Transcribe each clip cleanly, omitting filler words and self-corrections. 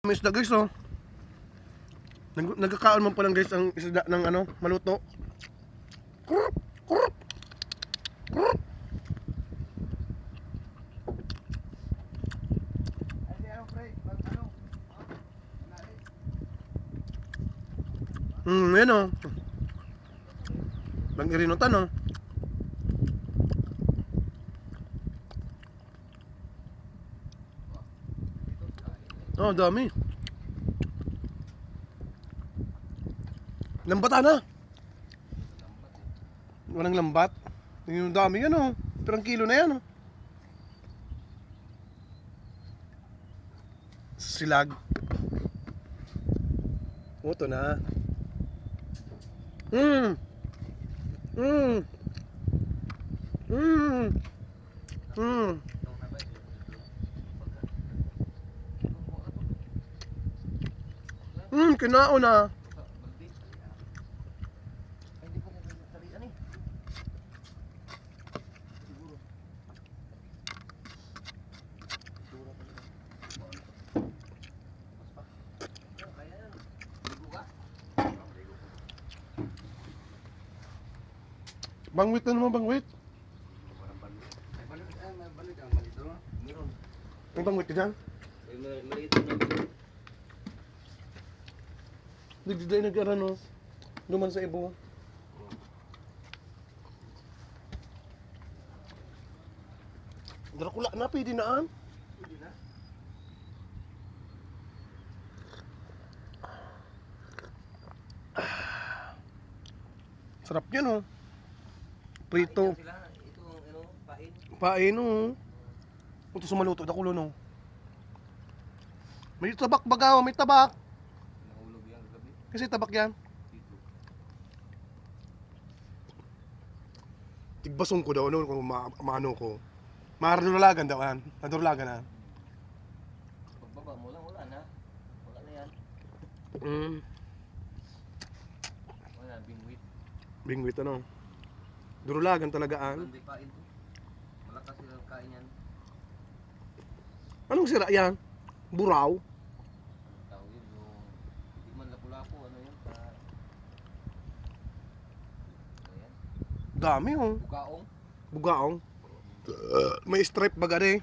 May isda guys oh. Nagkakaon man pa lang guys ang isda ng ano, maluto. Kurp, kurp, kurp. Yan oh. Bang irinutan oh. Oh, dami. Lambatan na. Walang lambat. Yung dami yan oh. Pirang kilo na yan oh. Silag. Ito na. Mm. Mm. Mm. Mm. Kinao na. Bangwit na naman, bangwit. May bangwit ka dyan? Digdiday nag-arano. Duman sa ibo. Dracula na, pwede naan. Pwede na. Sarap yan oh. Prito. Ito ano, pain. Pain oh. Ito sumaluto, dakulo no. May tabak bagaw, may tabak. Nahulog yan gabi. Kasi tabak yan. Dito. Tigbasong ko daw, ano, kung maano ko. Maradurlagan daw yan. Nadurlagan na. Pagbaba mo lang, wala na. Wala na yan. Wala, bingwit. Bingwit ano. Durulagan talaga an. Hindi pain to. Malakas silang kain yan. Anong sira yan? Buraw? Tawag yun, yung hindi man lapu-lapu, ano yun, sa... Ano yan? Dami oh. Bugaong. Bugaong. May stripe baga rin.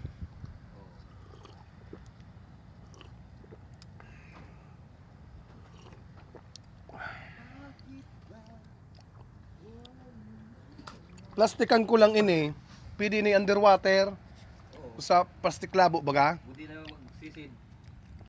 Plastikan ko lang ini. Pwede ni underwater. Oo. Sa plastic labo baga. Buti na magsisid.